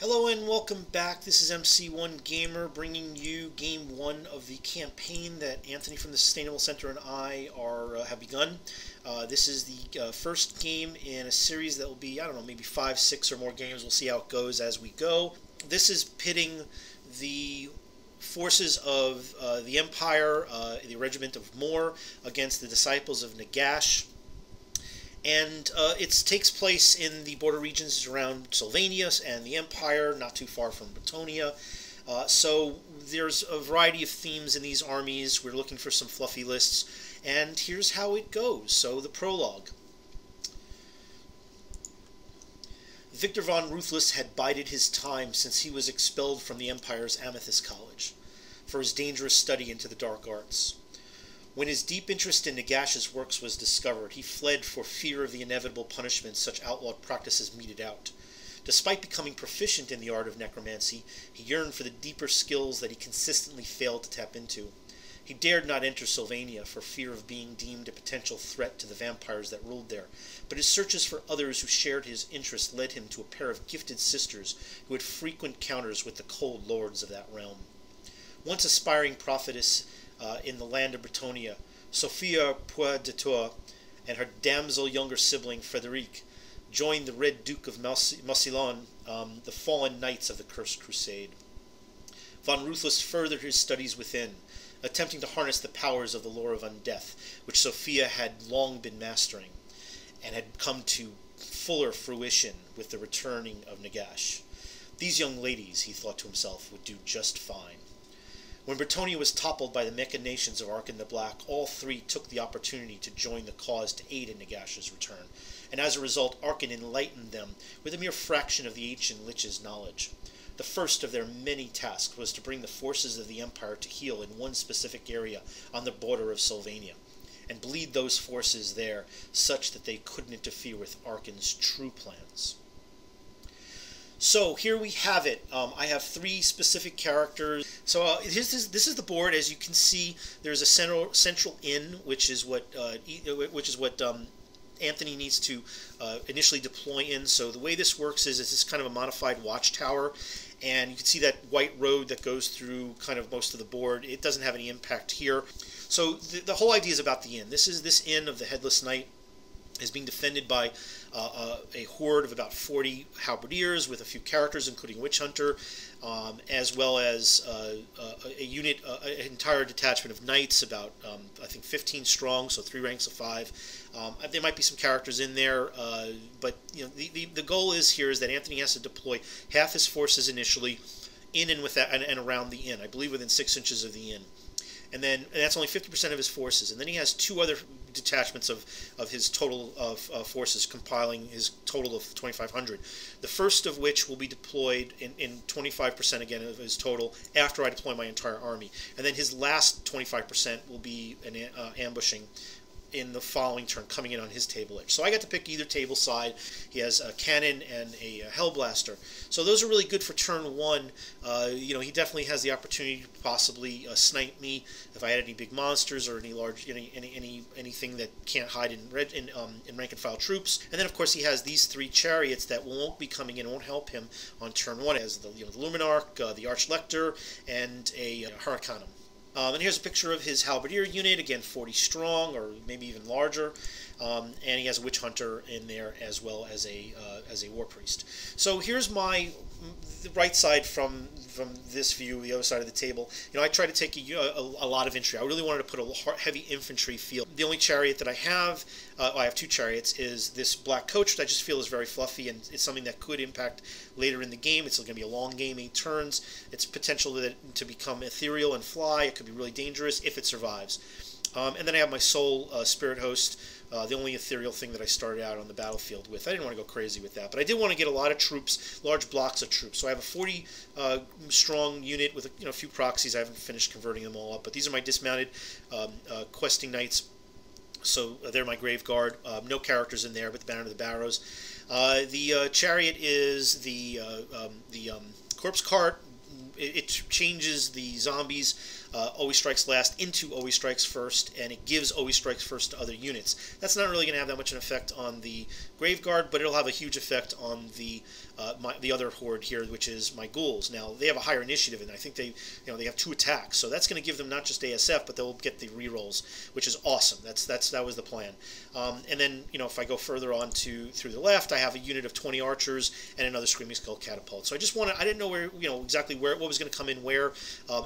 Hello and welcome back. This is MC1 Gamer bringing you Game 1 of the campaign that Anthony from the Sustainable Center and I have begun. This is the first game in a series that will be, I don't know, maybe 5, 6 or more games. We'll see how it goes as we go. This is pitting the forces of the Empire, the Regiment of Morr, against the disciples of Nagash. And it takes place in the border regions around Sylvania and the Empire, not too far from Bretonia. So there's a variety of themes in these armies. We're looking for some fluffy lists, and here's how it goes. So the prologue. Victor von Ruthless had bided his time since he was expelled from the Empire's Amethyst College for his dangerous study into the dark arts. When his deep interest in Nagash's works was discovered, he fled for fear of the inevitable punishments such outlawed practices meted out. Despite becoming proficient in the art of necromancy, he yearned for the deeper skills that he consistently failed to tap into. He dared not enter Sylvania for fear of being deemed a potential threat to the vampires that ruled there, but his searches for others who shared his interest led him to a pair of gifted sisters who had frequent counters with the cold lords of that realm. Once aspiring prophetess in the land of Bretonia, Sophia Puer de Tours and her damsel younger sibling Frederique joined the Red Duke of Massillon, the fallen knights of the Cursed Crusade. Von Ruthless furthered his studies within, attempting to harness the powers of the lore of Undead, which Sophia had long been mastering, and had come to fuller fruition with the returning of Nagash. These young ladies, he thought to himself, would do just fine. When Bretonia was toppled by the machinations of Arkin the Black, all three took the opportunity to join the cause to aid in Nagash's return, and as a result Arkin enlightened them with a mere fraction of the ancient Lich's knowledge. The first of their many tasks was to bring the forces of the Empire to heel in one specific area on the border of Sylvania, and bleed those forces there such that they couldn't interfere with Arkin's true plans. So here we have it. I have 3 specific characters. So this is the board. As you can see, there's a central inn, which is what Anthony needs to initially deploy in. So the way this works is it's kind of a modified watchtower, and you can see that white road that goes through kind of most of the board. It doesn't have any impact here. So the whole idea is about the inn. This inn of the Headless Knight is being defended by a horde of about 40 halberdiers with a few characters, including Witch Hunter, as well as a unit, an entire detachment of knights, about I think 15 strong, so 3 ranks of 5. There might be some characters in there, but you know the goal is that Anthony has to deploy half his forces initially in and with that and around the inn. I believe within 6 inches of the inn. And that's only 50% of his forces. And then he has 2 other detachments of his total of forces, compiling his total of 2,500. The first of which will be deployed in 25% again of his total after I deploy my entire army. And then his last 25% will be ambushing in the following turn, coming in on his table edge. So I got to pick either table side. He has a cannon and a Hellblaster. So those are really good for turn 1. You know, he definitely has the opportunity to possibly snipe me if I had any big monsters or any large anything that can't hide in rank and file troops. And then of course he has these 3 chariots that won't be coming in, won't help him on turn 1, as the Luminarch, the Archlector, and a Hurricanum. And here's a picture of his halberdier unit, again 40 strong or maybe even larger, and he has a Witch Hunter in there as well as a War Priest. So here's the right side from this view, the other side of the table. You know, I try to take a lot of infantry. I really wanted to put a heavy infantry feel. The only chariot that I have 2 chariots, is this black coach, which I just feel is very fluffy, and it's something that could impact later in the game. It's going to be a long game, 8 turns. It's potential to become ethereal and fly. It could be really dangerous if it survives. And then I have my Soul Spirit Host, the only ethereal thing that I started out on the battlefield with. I didn't want to go crazy with that, but I did want to get a lot of troops, large blocks of troops. So I have a 40 strong unit with a few proxies. I haven't finished converting them all up, but these are my dismounted questing knights. So they're my Grave Guard. No characters in there, but the Banner of the Barrows. The chariot is the Corpse Cart it changes the zombies always strikes last into always strikes first, and it gives always strikes first to other units. That's not really going to have that much an effect on the Graveguard, but it'll have a huge effect on the the other horde here, which is my ghouls. Now they have a higher initiative, and I think they have 2 attacks, so that's going to give them not just ASF, but they'll get the rerolls, which is awesome. That was the plan. And then if I go further on through the left, I have a unit of 20 archers and another Screaming Skull catapult. So I didn't know where exactly what was going to come in where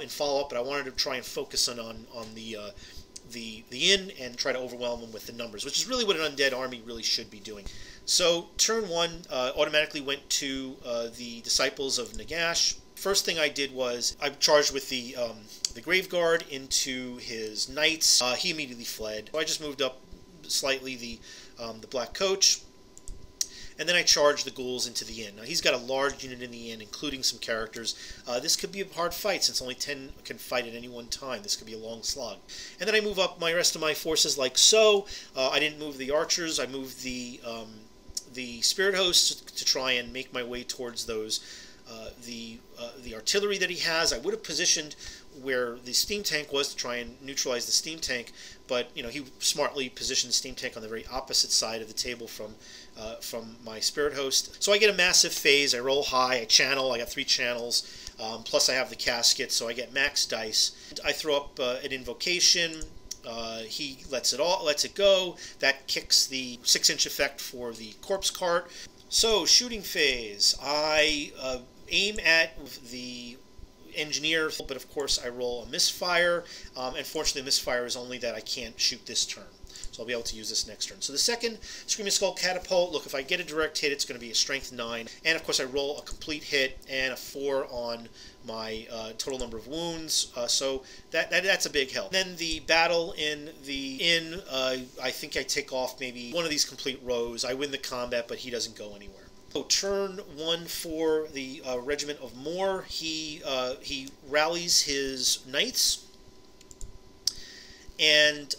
in follow up, but I wanted to try and focus on the inn and try to overwhelm them with the numbers, which is really what an undead army really should be doing. So turn 1 automatically went to the Disciples of Nagash. First thing I did was I charged with the Graveguard into his knights. He immediately fled. So I just moved up slightly the Black Coach, and then I charged the ghouls into the inn. Now he's got a large unit in the inn, including some characters. This could be a hard fight since only 10 can fight at any one time. This could be a long slog. And then I move up my rest of my forces like so. I didn't move the archers. I moved the spirit hosts to try and make my way towards those the artillery that he has. I would have positioned where the steam tank was to try and neutralize the steam tank, but he smartly positioned the steam tank on the very opposite side of the table from my spirit host. So I get a massive phase. I roll high. I channel. I got 3 channels. Plus I have the casket, so I get max dice. I throw up an invocation. He lets it go. That kicks the 6-inch effect for the corpse cart. So shooting phase. I aim at the engineer, but of course I roll a misfire. And fortunately, the misfire is only that I can't shoot this turn. So I'll be able to use this next turn. So the second Screaming Skull Catapult, look, if I get a direct hit, it's going to be a Strength 9. And of course I roll a complete hit and a 4 on my total number of wounds. So that's a big help. Then the battle in the inn, I think I take off maybe one of these complete rows. I win the combat, but he doesn't go anywhere. So turn 1 for the Regiment of Morr. He rallies his knights and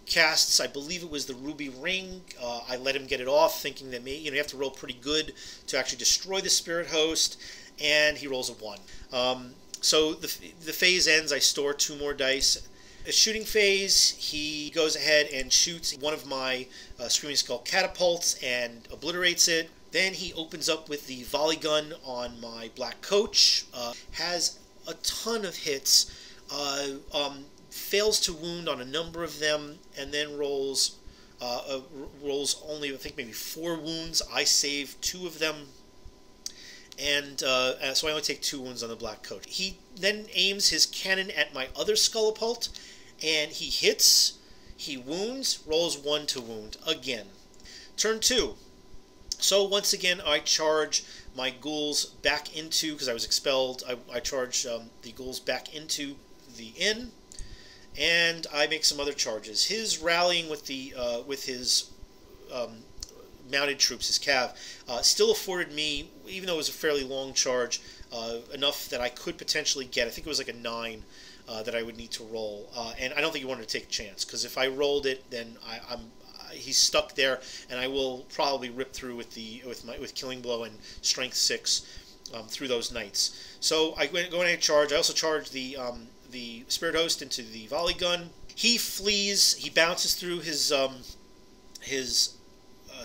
casts, I believe it was the Ruby Ring. I let him get it off, thinking that you have to roll pretty good to actually destroy the Spirit Host, and he rolls a 1. So the phase ends. I store 2 more dice. A shooting phase, he goes ahead and shoots one of my Screaming Skull catapults and obliterates it. Then he opens up with the volley gun on my Black Coach. Has a ton of hits. Fails to wound on a number of them, and then rolls only, I think, maybe 4 wounds. I save 2 of them, and so I only take 2 wounds on the Black Coach. He then aims his cannon at my other Scullipult, and he hits, he wounds, rolls 1 to wound again. Turn 2. So once again, I charge my ghouls back into, because I was expelled, I charge the ghouls back into the inn. And I make some other charges. His rallying with his mounted troops, his cav, still afforded me, even though it was a fairly long charge, enough that I could potentially get. I think it was like a 9 that I would need to roll, and I don't think he wanted to take a chance, because if I rolled it, then he's stuck there, and I will probably rip through with Killing Blow and Strength 6 through those knights. So I go in and charge. I also charge the Spirit Host into the volley gun. He flees. He bounces through his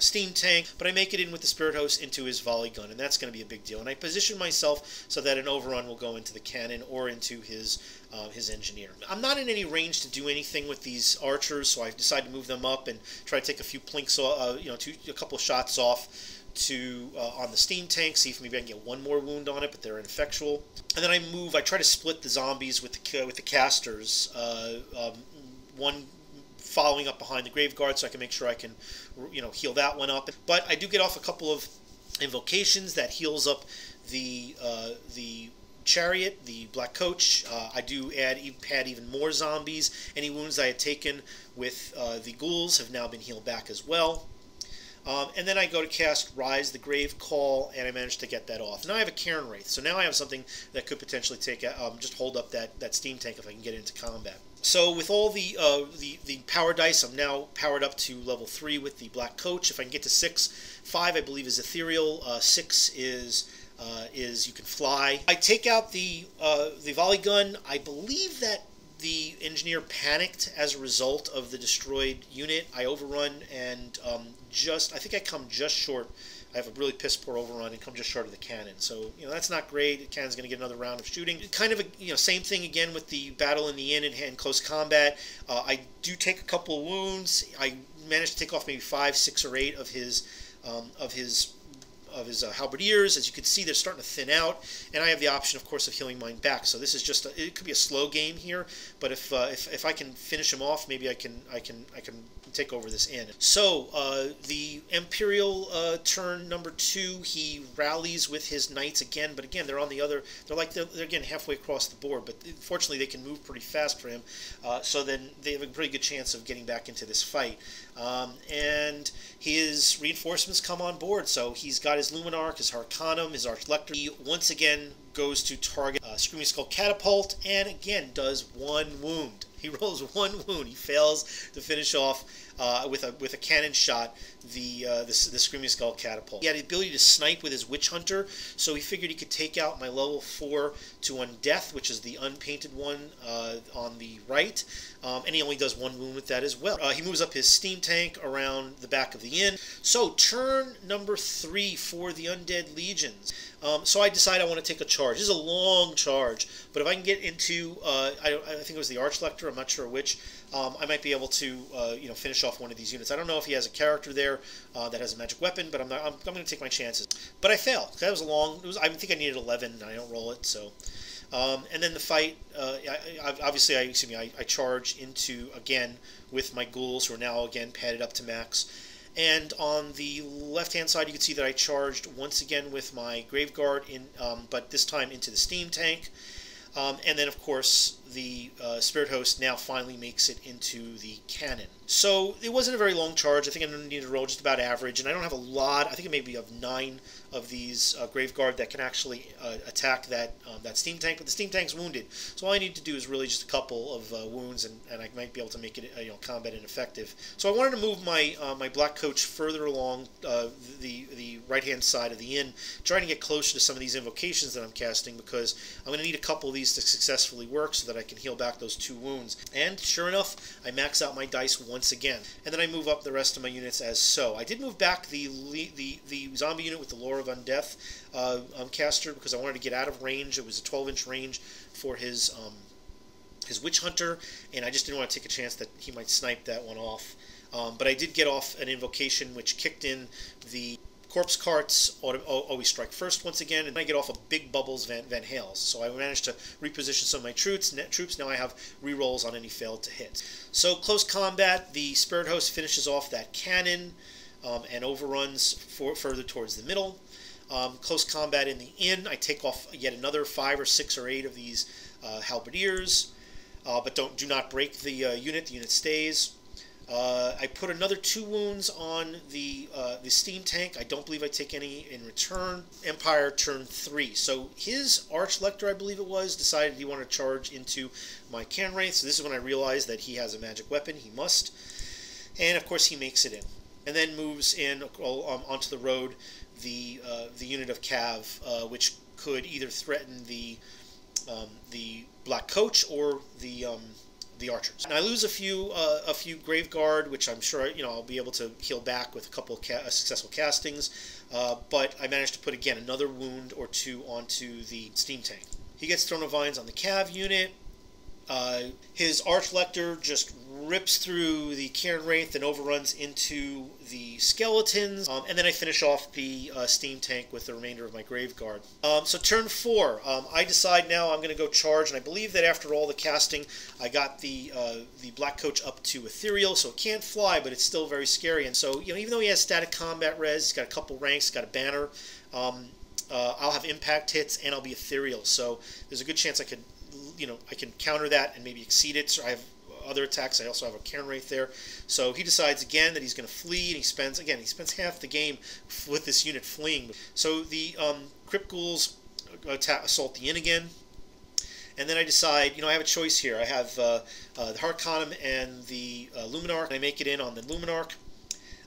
steam tank, but I make it in with the Spirit Host into his volley gun, and that's going to be a big deal. And I position myself so that an overrun will go into the cannon or into his engineer. I'm not in any range to do anything with these archers, so I decide to move them up and try to take a few plinks, a couple of shots off on the steam tank, see if maybe I can get 1 more wound on it, but they're ineffectual. And then I try to split the zombies with the casters, one following up behind the Graveguard so I can make sure I can heal that one up. But I do get off a couple of invocations that heals up the chariot, the Black Coach. I do add even more zombies. Any wounds I had taken with the ghouls have now been healed back as well. And then I go to cast Rise the Grave Call, and I managed to get that off. Now I have a Cairn Wraith, so now I have something that could potentially just hold up that steam tank if I can get into combat. So with all the power dice, I'm now powered up to level 3 with the Black Coach. If I can get to 6, 5 I believe is Ethereal, 6 is is you can fly. I take out the volley gun. I believe that the engineer panicked as a result of the destroyed unit. I overrun and I think I come just short. I have a really piss poor overrun and come just short of the cannon. So, that's not great. The cannon's going to get another round of shooting. Kind of same thing again with the battle in the inn and close combat. I do take a couple of wounds. I managed to take off maybe 5, 6, or 8 of his halberdiers. As you can see, they're starting to thin out, and I have the option, of course, of healing mine back. So this is just it could be a slow game here, but if I can finish him off, maybe I can take over this inn. So the Imperial turn number 2, he rallies with his knights again, but again they're on the other. They're again halfway across the board, but fortunately they can move pretty fast for him. So then they have a pretty good chance of getting back into this fight. And his reinforcements come on board. So he's got his Luminarch, his Harkonum, his Archlector. He once again goes to target Screaming Skull Catapult, and again does 1 wound. He rolls 1 wound. He fails to finish off with a cannon shot the Screaming Skull Catapult. He had the ability to snipe with his Witch Hunter, so he figured he could take out my level 4 to Undeath, which is the unpainted one on the right, and he only does 1 wound with that as well. He moves up his steam tank around the back of the inn. So turn number 3 for the Undead Legions. So I decide I want to take a charge. This is a long charge, but if I can get into, I think it was the Archlector, I'm not sure which, I might be able to, finish off one of these units. I don't know if he has a character there that has a magic weapon, but I'm going to take my chances. But I failed. That was a long. I think I needed 11, and I don't roll it. So, and then the fight. I charge into again with my ghouls, who are now again padded up to max. And on the left-hand side, you can see that I charged once again with my Graveguard, but this time into the steam tank. And then, of course, the Spirit Host now finally makes it into the cannon. So it wasn't a very long charge. I think I'm going to need to roll just about average, and I don't have a lot. I think it may be of 9 of these Graveguard that can actually attack that steam tank, but the steam tank's wounded. So all I need to do is really just a couple of wounds, and I might be able to make it combat ineffective. So I wanted to move my my Black Coach further along the right-hand side of the inn, trying to get closer to some of these invocations that I'm casting, because I'm going to need a couple of these to successfully work so that I can heal back those 2 wounds. And sure enough, I max out my dice once again, and then I move up the rest of my units as so. I did move back the zombie unit with the Lore of Undeath caster, because I wanted to get out of range. It was a 12-inch range for his Witch Hunter, and I just didn't want to take a chance that he might snipe that one off. But I did get off an invocation which kicked in the Corpse Carts always strike first once again, and I get off a Big Bubbles Van Hales. So I managed to reposition some of my troops. Now I have rerolls on any failed to hit. So close combat, the Spirit Host finishes off that cannon and overruns further towards the middle. Close combat in the inn, I take off yet another 5 or 6 or 8 of these halberdiers, but do not break the unit. The unit stays. I put another 2 wounds on the steam tank. I don't believe I take any in return. Empire turn 3. So his Archlector, I believe it was, decided he wanted to charge into my Cannon Wraith. So this is when I realized that he has a magic weapon. He must. And of course he makes it in. And then moves in onto the road the unit of Cav, which could either threaten the Black Coach or the archers. And I lose a few Graveguard, which I'm sure I'll be able to heal back with a couple of successful castings. But I managed to put again another wound or 2 onto the steam tank. He gets Throne of Vines on the Cav unit. His Archlector just rips through the Cairn Wraith and overruns into the skeletons, and then I finish off the steam tank with the remainder of my Graveguard. So turn 4, I decide now I'm going to go charge, and I believe that after all the casting, I got the Black Coach up to Ethereal, so it can't fly, but it's still very scary. And so even though he has static combat res, he's got a couple ranks, he's got a banner, I'll have impact hits, and I'll be Ethereal. So there's a good chance I could I can counter that and maybe exceed it. So I have other attacks. I also have a Cairn Wraith there. So he decides again that he's going to flee, and he spends half the game with this unit fleeing. So the Crypt Ghouls assault the inn again, and then I decide, I have a choice here. I have the Harkonum and the Luminarch, and I make it in on the Luminarch.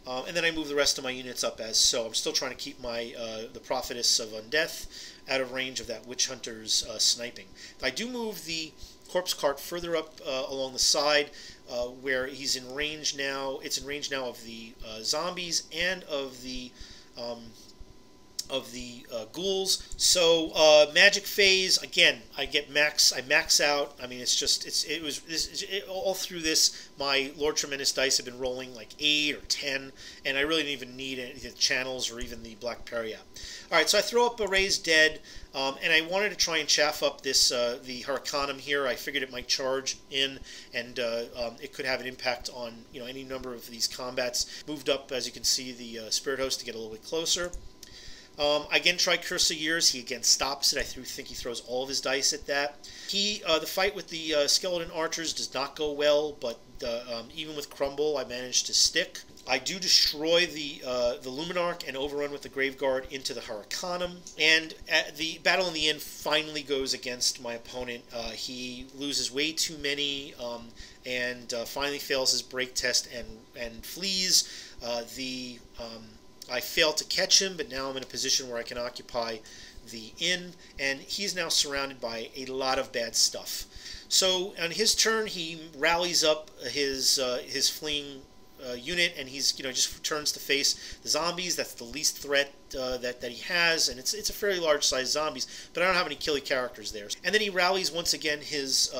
And then I move the rest of my units up as so. I'm still trying to keep my the Prophetess of Undeath out of range of that Witch Hunter's sniping. I do move the Corpse Cart further up along the side where he's in range now. It's in range now of the zombies and of the ghouls. So magic phase again. I max out. I mean, all through this. My Lord Tremendous dice have been rolling like 8 or 10, and I really didn't even need any of the channels or even the Black Peria. All right, so I throw up a Raised Dead, and I wanted to try and chaff up this the Hurricanum here. I figured it might charge in, and it could have an impact on any number of these combats. Moved up, as you can see, the Spirit Host to get a little bit closer. I again try Curse of Years. He again stops it. I think he throws all of his dice at that. The fight with the skeleton archers does not go well, but even with Crumble, I managed to stick. I do destroy the Luminarch and overrun with the Graveguard into the Hurricanum. And the battle in the end finally goes against my opponent. He loses way too many and finally fails his break test and flees. I failed to catch him, but now I'm in a position where I can occupy the inn, and he's now surrounded by a lot of bad stuff. So on his turn, he rallies up his fleeing unit, and he's just turns to face the zombies. That's the least threat that he has, and it's a fairly large size zombies, but I don't have any killy characters there. And then he rallies once again his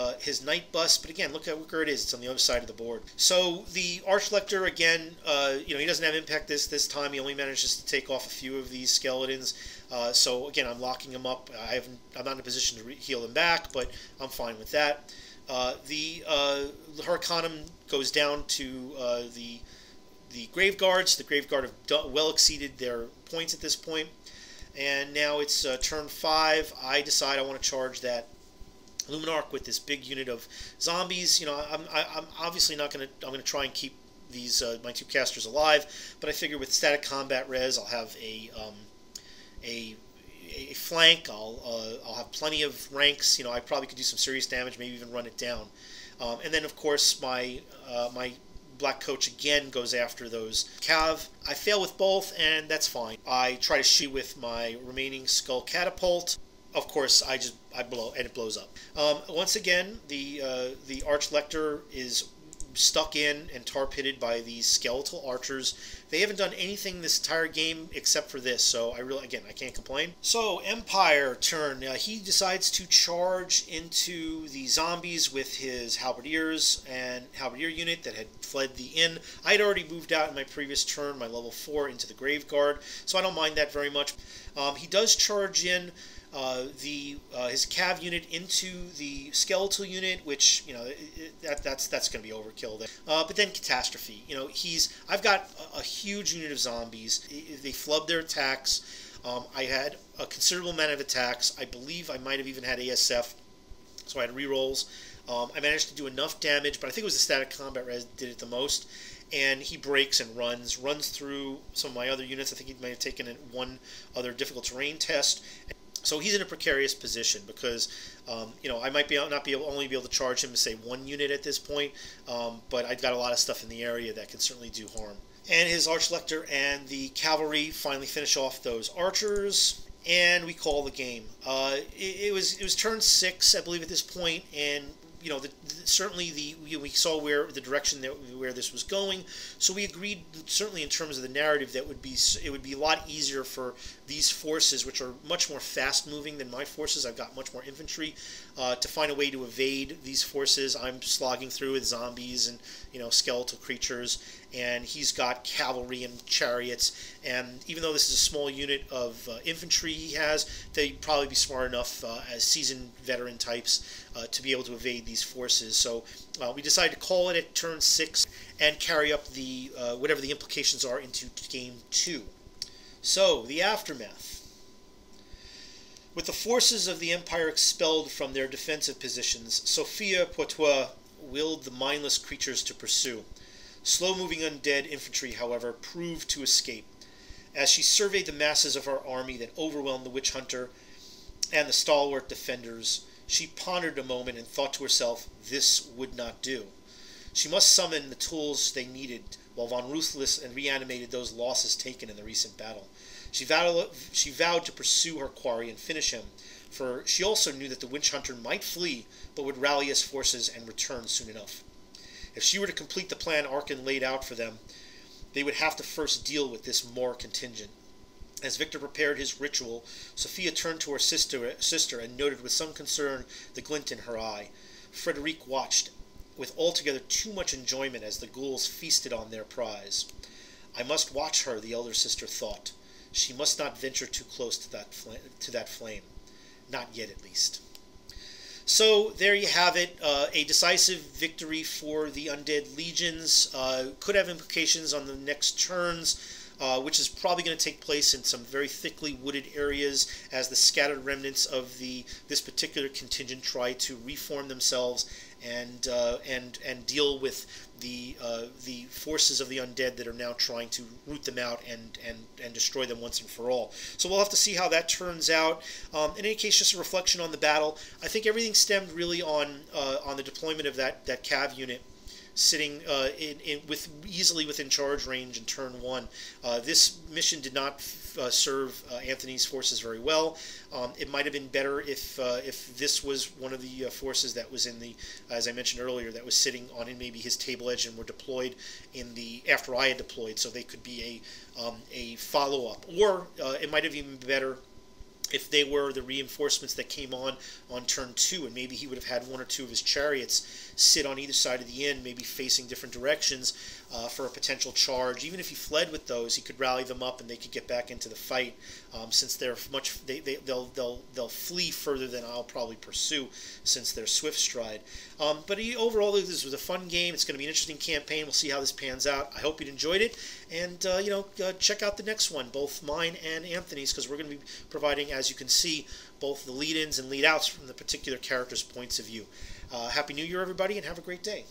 Night Bus, but again, look where it is. It's on the other side of the board. So the Archlector again, he doesn't have impact this time. He only manages to take off a few of these skeletons. So again, I'm locking him up. I'm not in a position to heal him back, but I'm fine with that. The Hurricanum goes down to the Graveguards. The Graveguard have well exceeded their points at this point, and now it's turn 5. I decide I want to charge that Luminarch with this big unit of zombies. I'm obviously not going to. I'm going to try and keep these my 2 casters alive, but I figure with static combat res, I'll have a flank. I'll have plenty of ranks. I probably could do some serious damage, maybe even run it down. And then of course my Black Coach again goes after those Cav. I fail with both, and that's fine. I try to shoot with my remaining Skull Catapult. Of course, I blow, and it blows up. Once again, the Archlector is stuck in and tar-pitted by these skeletal archers. They haven't done anything this entire game except for this, so I can't complain. So, Empire turn. He decides to charge into the zombies with his Halberdiers and Halberdier unit that had fled the inn. I had already moved out in my previous turn, my level 4, into the Graveguard, so I don't mind that very much. He does charge in his Cav unit into the skeletal unit, which that's going to be overkill there. But then Catastrophe. I've got a huge unit of zombies. They flubbed their attacks. I had a considerable amount of attacks. I believe I might have even had ASF, so I had rerolls. I managed to do enough damage, but I think it was the static combat res that did it the most. And he breaks and runs through some of my other units. I think he might have taken one other difficult terrain test. So he's in a precarious position because, I might only be able to charge him to say 1 unit at this point, but I've got a lot of stuff in the area that can certainly do harm. And his Archlector and the Cavalry finally finish off those archers, and we call the game. It was turn 6, I believe, at this point, and certainly we saw where the direction where this was going, so we agreed certainly in terms of the narrative that it would be a lot easier for these forces, which are much more fast moving than my forces. I've got much more infantry, to find a way to evade these forces. I'm slogging through with zombies and skeletal creatures, and he's got cavalry and chariots, and even though this is a small unit of infantry he has, they'd probably be smart enough as seasoned veteran types to be able to evade these forces. So we decided to call it at turn 6 and carry up the whatever the implications are into game 2. So, the aftermath. With the forces of the Empire expelled from their defensive positions, Sophia Poitou willed the mindless creatures to pursue. Slow-moving undead infantry, however, proved to escape. As she surveyed the masses of our army that overwhelmed the Witch Hunter and the stalwart defenders, she pondered a moment and thought to herself, this would not do. She must summon the tools they needed while von Ruthless and reanimated those losses taken in the recent battle. She vowed to pursue her quarry and finish him, for she also knew that the witch hunter might flee, but would rally his forces and return soon enough. If she were to complete the plan Arkin laid out for them, they would have to first deal with this Morr contingent. As Victor prepared his ritual, Sophia turned to her sister and noted with some concern the glint in her eye. Frederique watched with altogether too much enjoyment as the ghouls feasted on their prize. I must watch her, the elder sister thought. She must not venture too close to that flame. Not yet, at least. So there you have it, a decisive victory for the Undead Legions. Could have implications on the next turns, which is probably going to take place in some very thickly wooded areas as the scattered remnants of this particular contingent try to reform themselves and deal with the forces of the undead that are now trying to root them out and destroy them once and for all. So we'll have to see how that turns out. In any case, just a reflection on the battle. I think everything stemmed really on the deployment of that Cav unit sitting easily within charge range in turn 1. This mission did not serve Anthony's forces very well. It might have been better if this was one of the forces that was in the, as I mentioned earlier, that was sitting on maybe his table edge and were deployed after I had deployed, so they could be a follow-up. Or it might have even been better if they were the reinforcements that came on turn 2, and maybe he would have had one or two of his chariots sit on either side of the inn, maybe facing different directions for a potential charge. Even if he fled with those, he could rally them up and they could get back into the fight. Since they'll flee further than I'll probably pursue, since they're swift stride. But overall, this was a fun game. It's going to be an interesting campaign. We'll see how this pans out. I hope you enjoyed it, and check out the next one, both mine and Anthony's, because we're going to be providing, as you can see, both the lead-ins and lead-outs from the particular characters' points of view. Happy New Year, everybody, and have a great day.